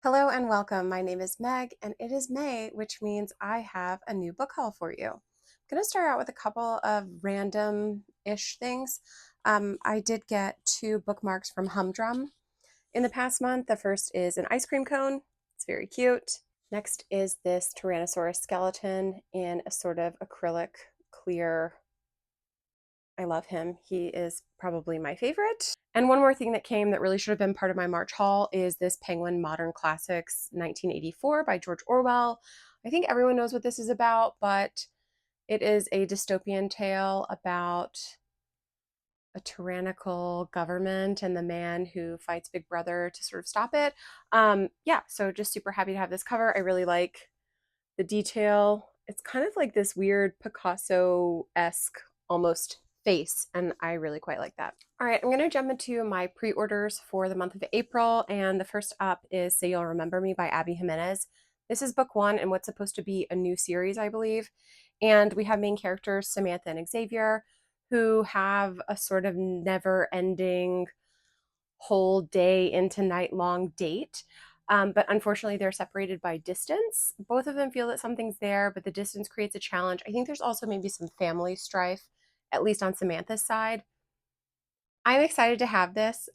Hello and welcome. My name is Meg, and it is May, which means I have a new book haul for you. I'm going to start out with a couple of random-ish things. I did get two bookmarks from Humdrum in the past month. The first is an ice cream cone. It's very cute. Next is this Tyrannosaurus skeleton in a sort of acrylic clear. I love him. He is probably my favorite. And one more thing that came that really should have been part of my March haul is this Penguin Modern Classics 1984 by George Orwell. I think everyone knows what this is about, but it is a dystopian tale about a tyrannical government and the man who fights Big Brother to sort of stop it. Yeah, so just super happy to have this cover. I really like the detail. It's kind of like this weird Picasso-esque almost face, and I really quite like that. All right, I'm going to jump into my pre-orders for the month of April, and the first up is Say You'll Remember Me by Abby Jimenez. This is book one in what's supposed to be a new series, I believe, and we have main characters Samantha and Xavier, who have a sort of never-ending whole day into night-long date. But unfortunately, they're separated by distance. Both of them feel that something's there, but the distance creates a challenge. I think there's also maybe some family strife, at least on Samantha's side. I'm excited to have this.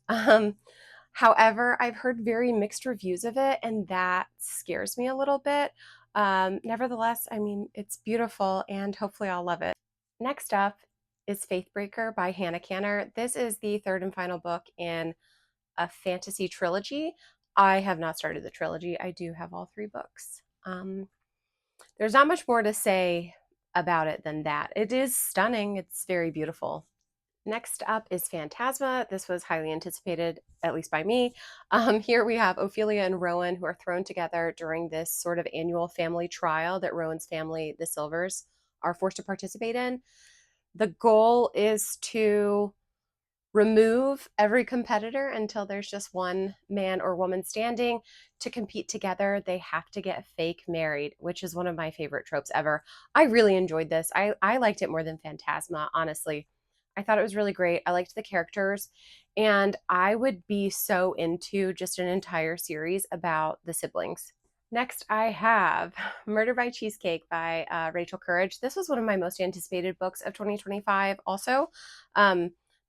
However, I've heard very mixed reviews of it, and that scares me a little bit. Nevertheless, I mean, it's beautiful, and hopefully I'll love it. Next up is Faithbreaker by Hannah Canner. This is the third and final book in a fantasy trilogy. I have not started the trilogy. I do have all three books. There's not much more to say about it than that. It is stunning. It's very beautiful. Next up is Phantasma. This was highly anticipated, at least by me. Here we have Ophelia and Rowan, who are thrown together during this sort of annual family trial that Rowan's family, the Silvers, are forced to participate in. The goal is to remove every competitor until there's just one man or woman standing. To compete together, they have to get fake married, which is one of my favorite tropes ever. I really enjoyed this. I liked it more than Phantasma, honestly. I thought it was really great. I liked the characters, and I would be so into just an entire series about the siblings. Next, I have Murder by Cheesecake by Rachel Courage. This was one of my most anticipated books of 2025 also.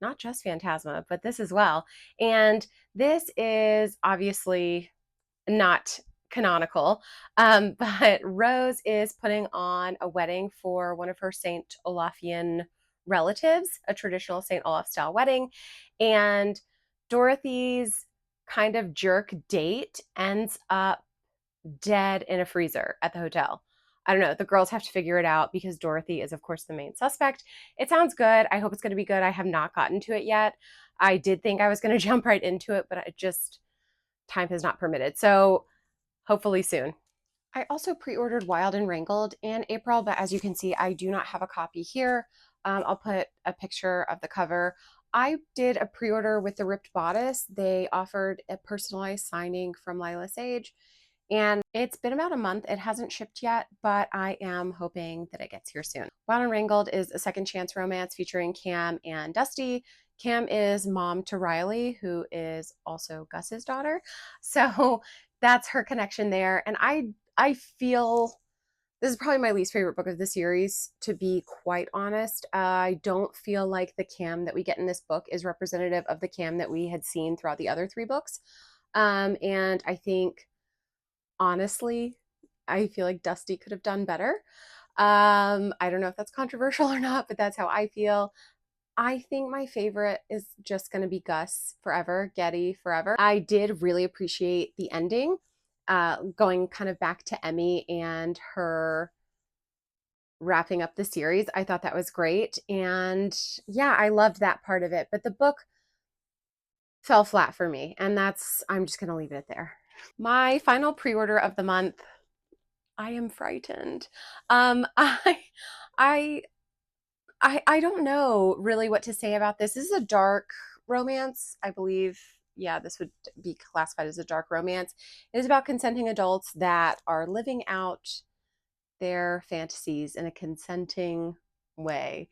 Not just Phantasma, but this as well. And this is obviously not canonical, but Rose is putting on a wedding for one of her St. Olafian relatives, a traditional St. Olaf style wedding. And Dorothy's kind of jerk date ends up dead in a freezer at the hotel. I don't know. The girls have to figure it out because Dorothy is, of course, the main suspect. It sounds good. I hope it's going to be good. I have not gotten to it yet. I did think I was going to jump right into it, but time has not permitted. So hopefully soon. I also pre-ordered Wild and Wrangled in April, but as you can see, I do not have a copy here. I'll put a picture of the cover. I did a pre-order with the ripped bodice. They offered a personalized signing from Lila Sage, and it's been about a month. It hasn't shipped yet, but I am hoping that it gets here soon. Wild and Wrangled is a second chance romance featuring Cam and Dusty. Cam is mom to Riley, who is also Gus's daughter. So that's her connection there. And I feel this is probably my least favorite book of the series, to be quite honest. I don't feel like the Cam that we get in this book is representative of the Cam that we had seen throughout the other three books. And I think, honestly, I feel like Dusty could have done better. I don't know if that's controversial or not, but that's how I feel. I think my favorite is just going to be Gus forever, Getty forever. I did really appreciate the ending, going kind of back to Emmy and her wrapping up the series. I thought that was great. And yeah, I loved that part of it. But the book fell flat for me. And I'm just going to leave it there. My final pre-order of the month, I am frightened. Um, I, I, I don't know really what to say about this. This is a dark romance, I believe. Yeah, this would be classified as a dark romance. It is about consenting adults that are living out their fantasies in a consenting way.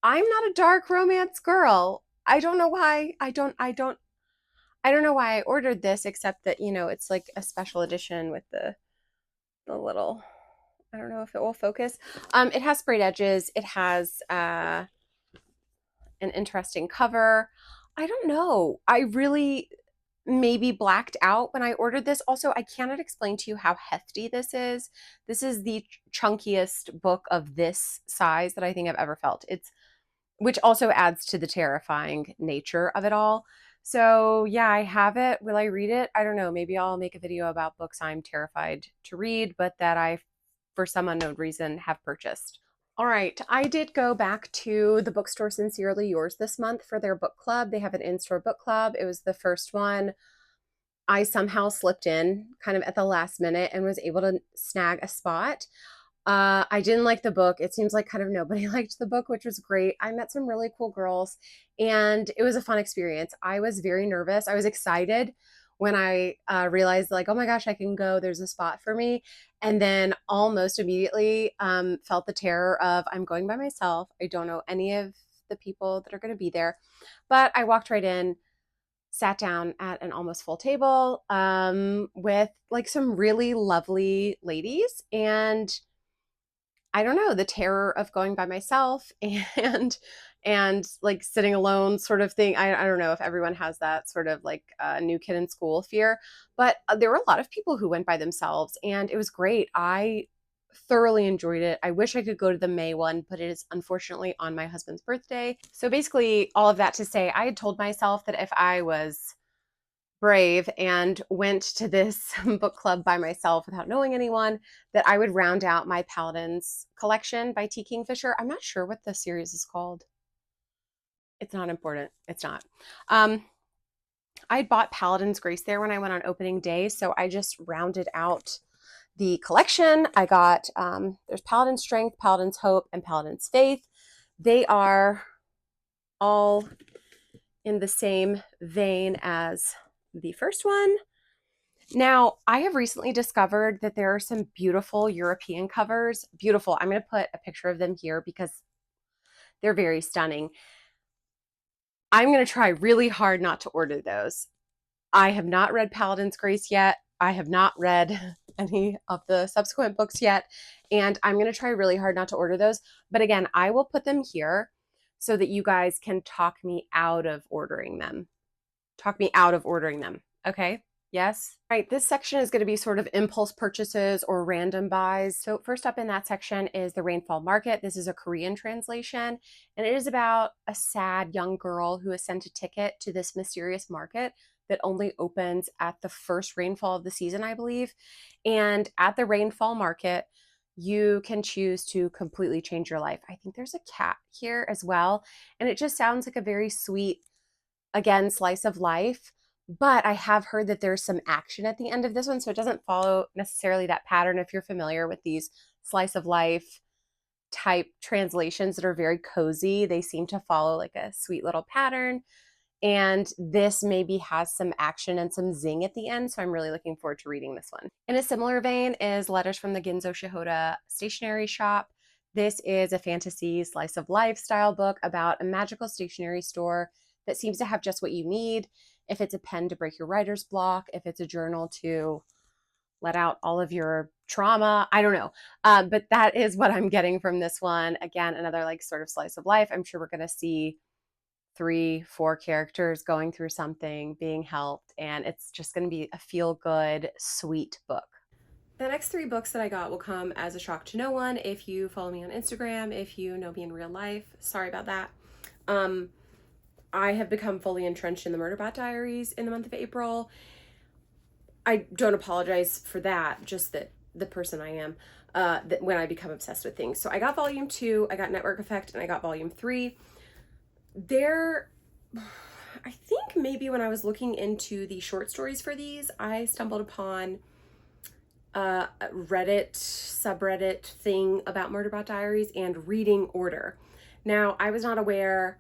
I'm not a dark romance girl. I don't know why. I don't know why I ordered this, except that, you know, it's like a special edition with the little, I don't know if it will focus. It has sprayed edges. It has an interesting cover. I don't know. I really maybe blacked out when I ordered this. Also, I cannot explain to you how hefty this is. This is the chunkiest book of this size that I think I've ever felt. It's which also adds to the terrifying nature of it all. So, yeah, I have it. Will I read it? I don't know. Maybe I'll make a video about books I'm terrified to read, but that I, for some unknown reason, have purchased. All right, I did go back to the bookstore Sincerely Yours this month for their book club. They have an in-store book club. It was the first one. I somehow slipped in kind of at the last minute and was able to snag a spot. I didn't like the book. It seems like kind of nobody liked the book, which was great. I met some really cool girls and it was a fun experience. I was very nervous. I was excited when I realized, like, oh my gosh, I can go. There's a spot for me. And then almost immediately felt the terror of I'm going by myself. I don't know any of the people that are going to be there. But I walked right in, sat down at an almost full table with like some really lovely ladies. And I don't know, the terror of going by myself and like sitting alone sort of thing. I don't know if everyone has that sort of like new kid in school fear, but there were a lot of people who went by themselves and it was great. I thoroughly enjoyed it. I wish I could go to the May one, but it is unfortunately on my husband's birthday. So basically all of that to say, I had told myself that if I was brave and went to this book club by myself without knowing anyone, that I would round out my Paladins collection by T. Kingfisher. I'm not sure what the series is called. It's not important. It's not. I bought Paladin's Grace there when I went on opening day, so I just rounded out the collection. I got there's Paladin's Strength, Paladin's Hope, and Paladin's Faith. They are all in the same vein as the first one. Now, I have recently discovered that there are some beautiful European covers. Beautiful. I'm going to put a picture of them here because they're very stunning. I'm going to try really hard not to order those. I have not read Paladin's Grace yet. I have not read any of the subsequent books yet. And I'm going to try really hard not to order those. But again, I will put them here so that you guys can talk me out of ordering them. Talk me out of ordering them. Okay? Yes? Right, this section is going to be sort of impulse purchases or random buys. So first up in that section is the Rainfall Market. This is a Korean translation, and it is about a sad young girl who is sent a ticket to this mysterious market that only opens at the first rainfall of the season, I believe. And at the Rainfall Market, you can choose to completely change your life. I think there's a cat here as well, and it just sounds like a very sweet, again, slice of life. But I have heard that there's some action at the end of this one, so it doesn't follow necessarily that pattern. If you're familiar with these slice of life type translations that are very cozy, they seem to follow like a sweet little pattern. And this maybe has some action and some zing at the end, so I'm really looking forward to reading this one. In a similar vein is Letters from the Ginzo Shihoda Stationery Shop. This is a fantasy slice of life style book about a magical stationery store that seems to have just what you need. If it's a pen to break your writer's block, if it's a journal to let out all of your trauma, I don't know. But that is what I'm getting from this one. Again, another like sort of slice of life. I'm sure we're going to see 3-4 characters going through something, being helped, and it's just going to be a feel good, sweet book. The next 3 books that I got will come as a shock to no one if you follow me on Instagram, if you know me in real life. Sorry about that. I have become fully entrenched in the Murderbot Diaries in the month of April. I don't apologize for that, just that the person I am, that when I become obsessed with things. So I got volume 2, I got Network Effect, and I got volume 3. There, I think maybe when I was looking into the short stories for these, I stumbled upon a Reddit subreddit thing about Murderbot Diaries and reading order. Now, I was not aware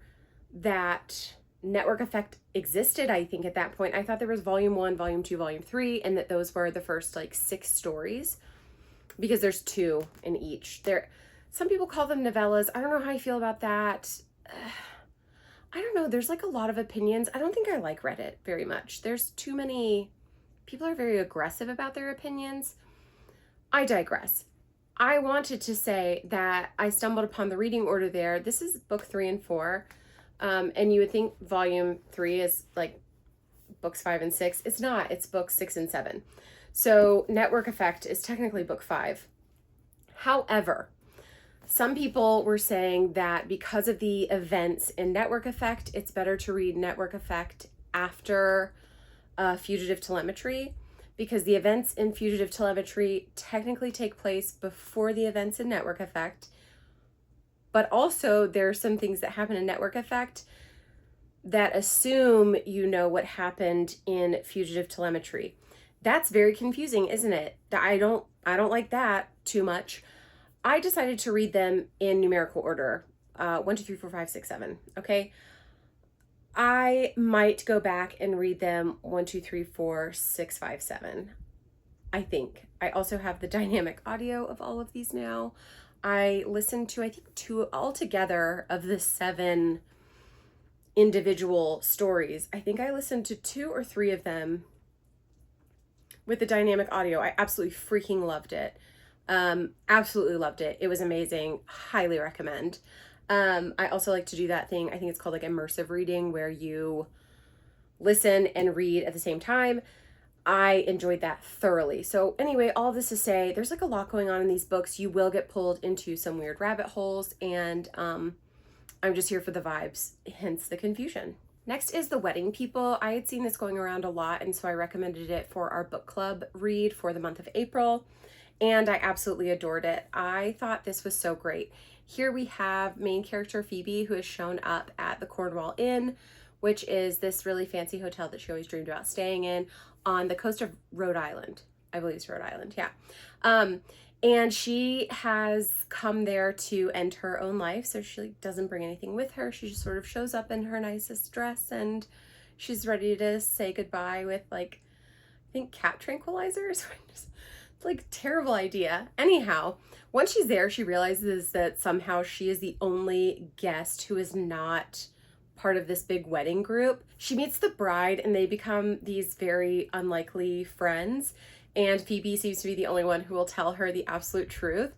that Network Effect existed, I think, at that point. I thought there was volume 1, volume 2, volume 3, and that those were the first like 6 stories because there's 2 in each. Some people call them novellas. I don't know how I feel about that. I don't know, there's like a lot of opinions. I don't think I like Reddit very much. There's too many people are very aggressive about their opinions. I digress. I wanted to say that I stumbled upon the reading order there. This is book 3 and 4. And you would think volume 3 is like books 5 and 6. It's not, it's books 6 and 7. So Network Effect is technically book 5. However, some people were saying that because of the events in Network Effect, it's better to read Network Effect after Fugitive Telemetry, because the events in Fugitive Telemetry technically take place before the events in Network Effect. But also there are some things that happen in Network Effect that assume you know what happened in Fugitive Telemetry. That's very confusing, isn't it? I don't like that too much. I decided to read them in numerical order. 1, 2, 3, 4, 5, 6, 7. Okay. I might go back and read them 1, 2, 3, 4, 6, 5, 7. I think. I also have the dynamic audio of all of these now. I listened to, I think, 2 altogether of the 7 individual stories. I think I listened to 2 or 3 of them with the dynamic audio. I absolutely freaking loved it. Absolutely loved it. It was amazing. Highly recommend. I also like to do that thing. I think it's called like immersive reading, where you listen and read at the same time. I enjoyed that thoroughly. So anyway, all this to say, there's like a lot going on in these books. You will get pulled into some weird rabbit holes, and I'm just here for the vibes, hence the confusion. Next is The Wedding People. I had seen this going around a lot, and so I recommended it for our book club read for the month of April, and I absolutely adored it. I thought this was so great. Here we have main character Phoebe, who has shown up at the Cornwall Inn, which is this really fancy hotel that she always dreamed about staying in on the coast of Rhode Island. I believe it's Rhode Island, yeah. And she has come there to end her own life, so she doesn't bring anything with her. She just sort of shows up in her nicest dress, and she's ready to say goodbye with, like, I think cat tranquilizers. Like, terrible idea. Anyhow, once she's there, she realizes that somehow she is the only guest who is not part of this big wedding group. She meets the bride, and they become these very unlikely friends. And Phoebe seems to be the only one who will tell her the absolute truth,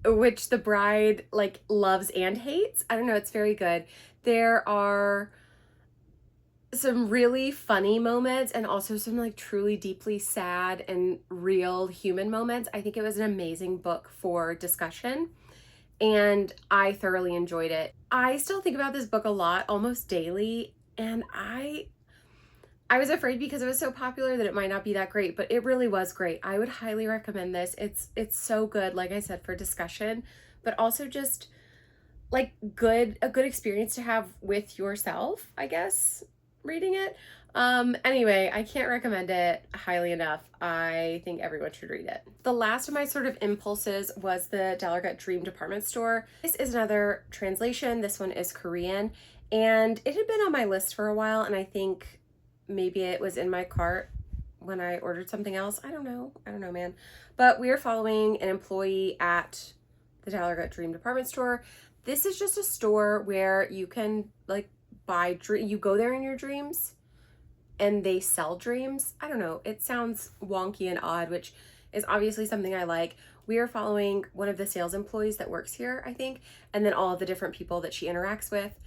which the bride like loves and hates. I don't know, it's very good. There are some really funny moments and also some like truly deeply sad and real human moments. I think it was an amazing book for discussion, and I thoroughly enjoyed it. I still think about this book a lot, almost daily, and I was afraid because it was so popular that it might not be that great, but it really was great. I would highly recommend this. It's so good, like I said, for discussion, but also just like a good experience to have with yourself, I guess, reading it. Anyway, I can't recommend it highly enough. I think everyone should read it. The last of my sort of impulses was the Dollar Gut Dream Department Store. This is another translation. This one is Korean, and it had been on my list for a while, and I think maybe it was in my cart when I ordered something else. I don't know, man. But we are following an employee at the Dollar Gut Dream Department Store. This is just a store where you can like buy you go there in your dreams and they sell dreams. I don't know, it sounds wonky and odd, which is obviously something I like. We are following one of the sales employees that works here, I think, and then all of the different people that she interacts with,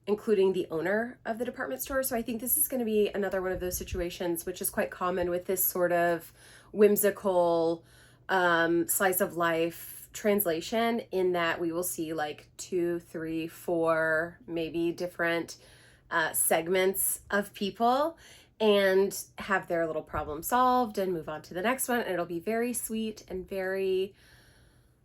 including the owner of the department store. So I think this is going to be another one of those situations, which is quite common with this sort of whimsical slice of life translation, in that we will see like 2, 3, 4 maybe different segments of people and have their little problem solved and move on to the next one. And it'll be very sweet and very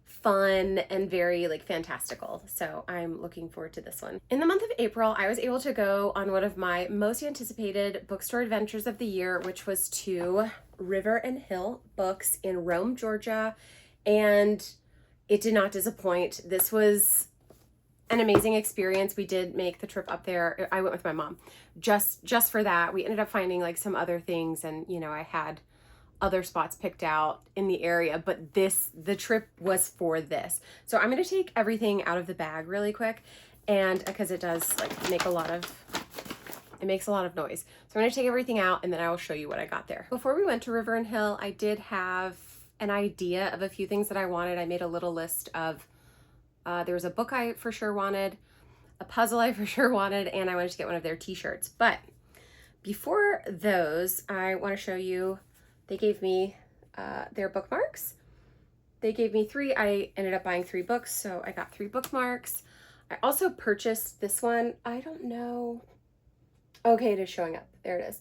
fun and very like fantastical. So I'm looking forward to this one. In the month of April, I was able to go on one of my most anticipated bookstore adventures of the year, which was to River and Hill Books in Rome, Georgia, and it did not disappoint. This was an amazing experience. We did make the trip up there. I went with my mom just for that. We ended up finding like some other things, and you know, I had other spots picked out in the area, but the trip was for this. So I'm going to take everything out of the bag really quick and because it does like make a lot of, it makes a lot of noise. So I'm going to take everything out and then I will show you what I got there. Before we went to River and Hill, I did have an idea of a few things that I wanted. I made a little list of, there was a book I for sure wanted, a puzzle I for sure wanted, and I wanted to get one of their t-shirts. But before those, I want to show you, they gave me their bookmarks. They gave me 3. I ended up buying 3 books, so I got 3 bookmarks. I also purchased this one. I don't know. Okay, it is showing up. There it is.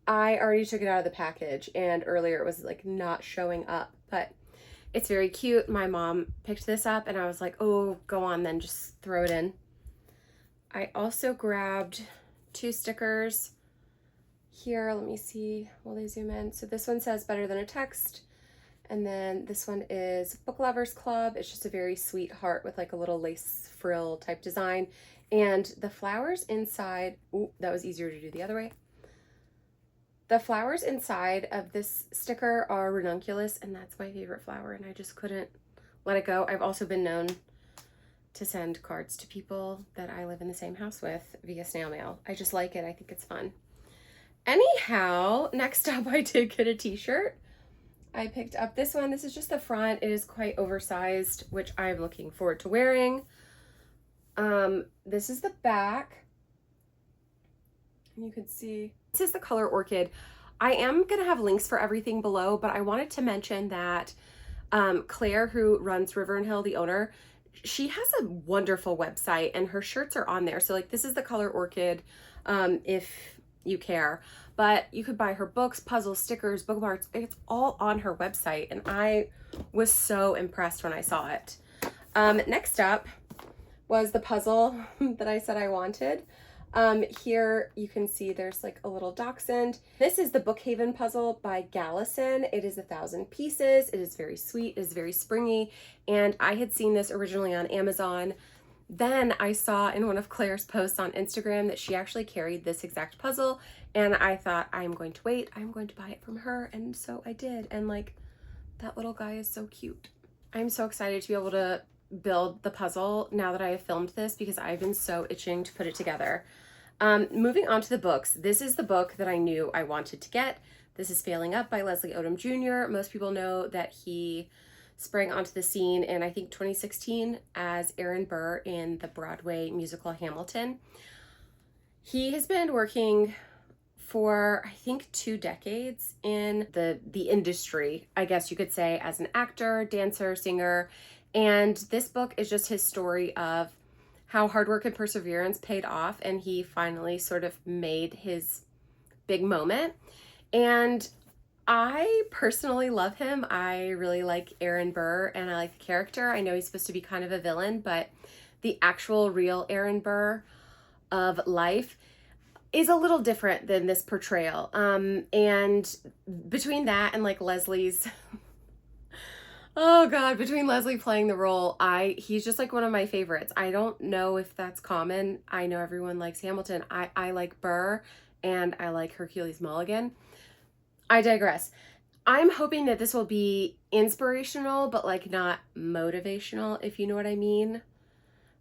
I already took it out of the package, and earlier it was like not showing up, but it's very cute. My mom picked this up and I was like, oh, go on then, just throw it in. I also grabbed 2 stickers here. Let me see, will they zoom in? So this one says better than a text. And then this one is Book Lovers Club. It's just a very sweet heart with like a little lace frill type design. And the flowers inside, ooh, that was easier to do the other way. The flowers inside of this sticker are ranunculus, and that's my favorite flower, and I just couldn't let it go. I've also been known to send cards to people that I live in the same house with via snail mail. I just like it. I think it's fun. Anyhow, next up I did get a t-shirt. I picked up this one. This is just the front. It is quite oversized, which I'm looking forward to wearing. This is the back. And you can see, this is the color Orchid. I am going to have links for everything below, but I wanted to mention that Claire, who runs River and Hill, the owner, she has a wonderful website and her shirts are on there. So like this is the color Orchid, if you care, but you could buy her books, puzzles, stickers, bookmarks. It's all on her website, and I was so impressed when I saw it. Next up was the puzzle that I said I wanted. Here you can see there's like a little dachshund. This is the Bookhaven puzzle by Gallison. It is 1,000 pieces. It is very sweet. It is very springy. And I had seen this originally on Amazon. Then I saw in one of Claire's posts on Instagram that she actually carried this exact puzzle, and I thought, I'm going to wait. I'm going to buy it from her. And so I did. And like, that little guy is so cute. I'm so excited to be able to build the puzzle now that I have filmed this, because I've been so itching to put it together. Moving on to the books. This is the book that I knew I wanted to get. This is Failing Up by Leslie Odom Jr. Most people know that he sprang onto the scene in, I think, 2016 as Aaron Burr in the Broadway musical Hamilton. He has been working for, I think, 2 decades in the industry, I guess you could say, as an actor, dancer, singer. And this book is just his story of how hard work and perseverance paid off, and he finally sort of made his big moment. And I personally love him. I really like Aaron Burr, and I like the character. I know he's supposed to be kind of a villain, but the actual real Aaron Burr of life is a little different than this portrayal. And between that and like Leslie's oh God, between Leslie playing the role, he's just like one of my favorites. I don't know if that's common. I know everyone likes Hamilton. I like Burr, and I like Hercules Mulligan. I digress. I'm hoping that this will be inspirational, but like not motivational, if you know what I mean.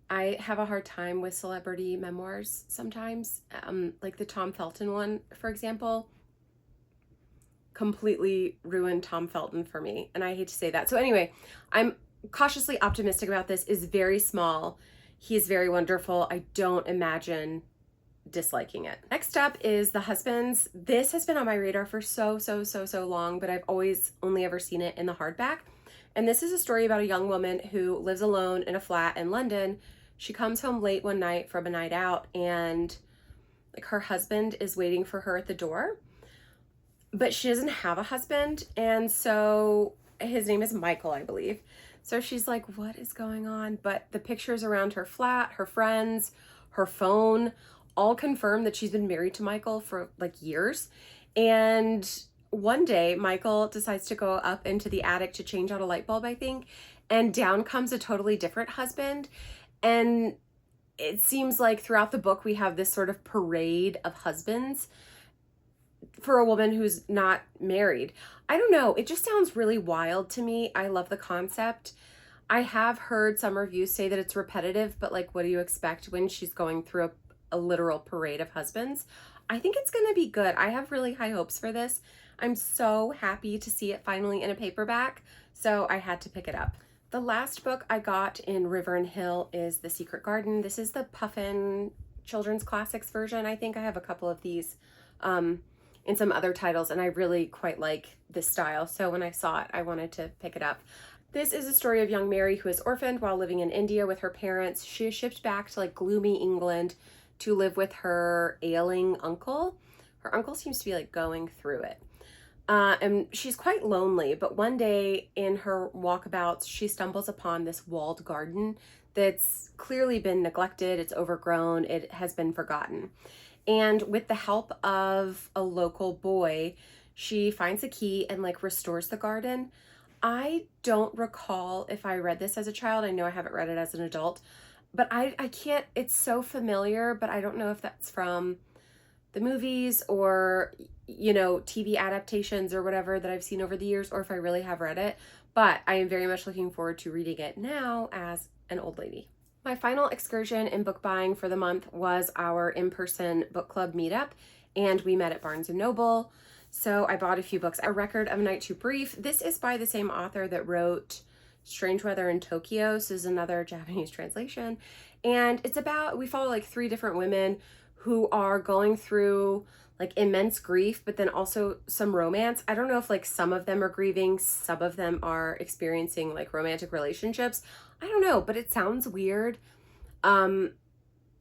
I have a hard time with celebrity memoirs sometimes, like the Tom Felton one, for example. Completely ruined Tom Felton for me, and I hate to say that. So anyway, I'm cautiously optimistic about this. Is very small. He's very wonderful. I don't imagine disliking it. Next up is The Husbands. This has been on my radar for so long, but I've always only ever seen it in the hardback. And this is a story about a young woman who lives alone in a flat in London. She comes home late one night from a night out, and like her husband is waiting for her at the door. But she doesn't have a husband, and so his name is Michael, I believe. So she's like, what is going on? But the pictures around her flat, her friends, her phone, all confirm that she's been married to Michael for like years. And one day, Michael decides to go up into the attic to change out a light bulb, I think, and down comes a totally different husband. And it seems like throughout the book, we have this sort of parade of husbands for a woman who's not married. I don't know. It just sounds really wild to me. I love the concept. I have heard some reviews say that it's repetitive, but like, what do you expect when she's going through a literal parade of husbands? I think it's going to be good. I have really high hopes for this. I'm so happy to see it finally in a paperback, so I had to pick it up. The last book I got in River and Hill is The Secret Garden. This is the Puffin Children's Classics version. I think I have a couple of these in some other titles, and I really quite like this style. So when I saw it, I wanted to pick it up. This is a story of young Mary who is orphaned while living in India with her parents. She is shipped back to like gloomy England to live with her ailing uncle. Her uncle seems to be like going through it. And she's quite lonely, but one day in her walkabouts, she stumbles upon this walled garden that's clearly been neglected, it's overgrown, it has been forgotten. And with the help of a local boy, she finds a key and like restores the garden. I don't recall if I read this as a child. I know I haven't read it as an adult, but I can't, it's so familiar, but I don't know if that's from the movies or, you know, TV adaptations or whatever that I've seen over the years, or if I really have read it. But I am very much looking forward to reading it now as an old lady. My final excursion in book buying for the month was our in-person book club meetup, and we met at Barnes & Noble. So I bought a few books. A Record of a Night Too Brief. This is by the same author that wrote Strange Weather in Tokyo. This is another Japanese translation. And it's about, we follow like 3 different women who are going through like immense grief, but then also some romance. I don't know if like some of them are grieving, some of them are experiencing like romantic relationships. I don't know, but it sounds weird. I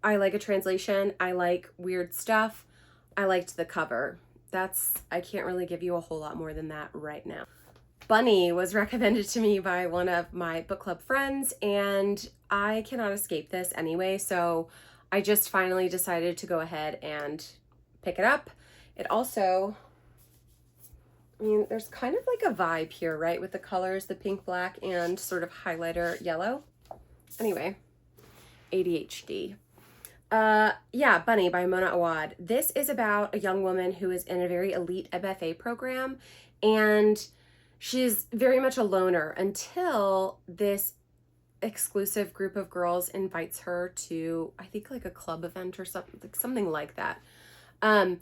like a translation. I like weird stuff. I liked the cover. I can't really give you a whole lot more than that right now. Bunny was recommended to me by one of my book club friends, and I cannot escape this anyway, so I just finally decided to go ahead and pick it up. It also, I mean, there's kind of like a vibe here, right? With the colors, the pink, black, and sort of highlighter yellow. Anyway, ADHD. Yeah, Bunny by Mona Awad. This is about a young woman who is in a very elite MFA program, and she's very much a loner until this exclusive group of girls invites her to, I think, like a club event or something like that. And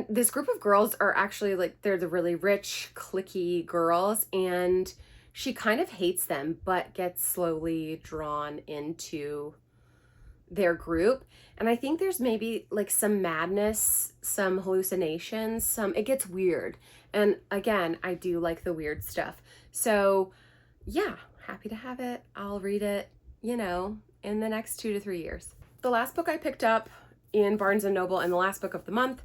this group of girls are actually like, they're the really rich, cliquey girls, and she kind of hates them, but gets slowly drawn into their group. And I think there's maybe like some madness, some hallucinations, it gets weird. And again, I do like the weird stuff. So yeah, happy to have it. I'll read it, you know, in the next 2 to 3 years. The last book I picked up in Barnes & Noble and the last book of the month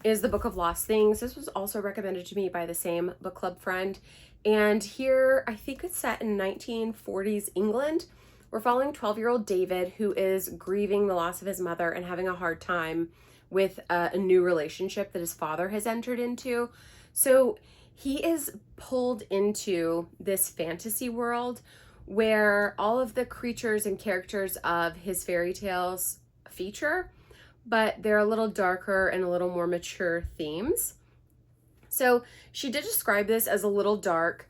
is The Book of Lost Things. This was also recommended to me by the same book club friend. And here, I think it's set in 1940s England. We're following 12-year-old David, who is grieving the loss of his mother and having a hard time with a new relationship that his father has entered into. So he is pulled into this fantasy world where all of the creatures and characters of his fairy tales feature, but they're a little darker and a little more mature themes. So she did describe this as a little dark,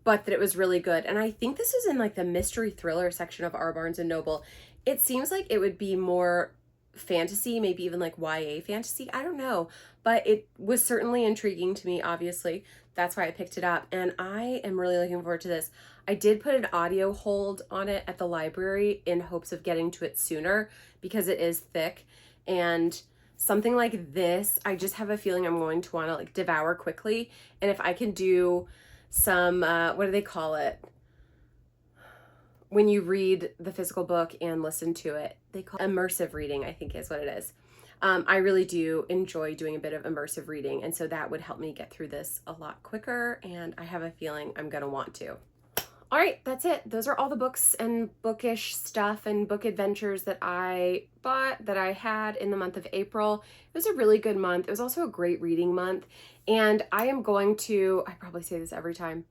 but that it was really good. And I think this is in like the mystery thriller section of our Barnes & Noble. It seems like it would be more fantasy, maybe even like YA fantasy. I don't know, but it was certainly intriguing to me, obviously. That's why I picked it up, and I am really looking forward to this. I did put an audio hold on it at the library in hopes of getting to it sooner because it is thick, and something like this, I just have a feeling I'm going to want to like devour quickly. And if I can do some, what do they call it? When you read the physical book and listen to it, they call it immersive reading, I think is what it is. I really do enjoy doing a bit of immersive reading, and so that would help me get through this a lot quicker, and I have a feeling I'm gonna want to. All right, that's it. Those are all the books and bookish stuff and book adventures that I bought, that I had in the month of April. It was a really good month. It was also a great reading month, and I am going to, I probably say this every time,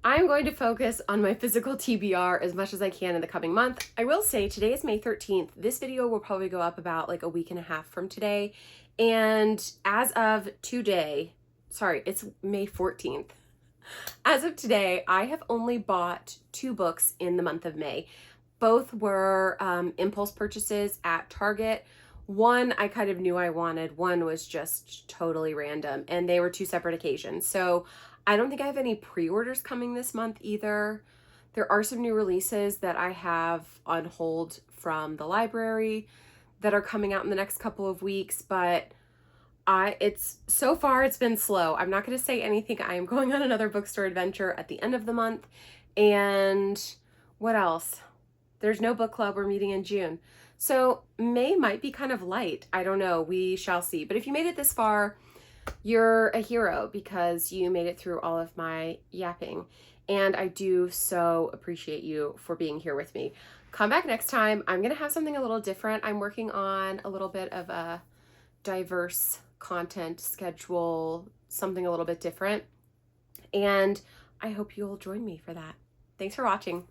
I'm going to focus on my physical TBR as much as I can in the coming month. I will say today is May 13th. This video will probably go up about like a week and a half from today. And as of today, sorry, it's May 14th. As of today, I have only bought 2 books in the month of May. Both were impulse purchases at Target. One I kind of knew I wanted, one was just totally random, and they were 2 separate occasions. So I don't think I have any pre-orders coming this month either. There are some new releases that I have on hold from the library that are coming out in the next couple of weeks, but it's so far it's been slow. I'm not going to say anything. I am going on another bookstore adventure at the end of the month. And what else? There's no book club. We're meeting in June. So May might be kind of light. I don't know. We shall see. But if you made it this far, you're a hero because you made it through all of my yapping. And I do so appreciate you for being here with me. Come back next time. I'm going to have something a little different. I'm working on a little bit of a diverse content schedule, something a little bit different. And I hope you'll join me for that. Thanks for watching.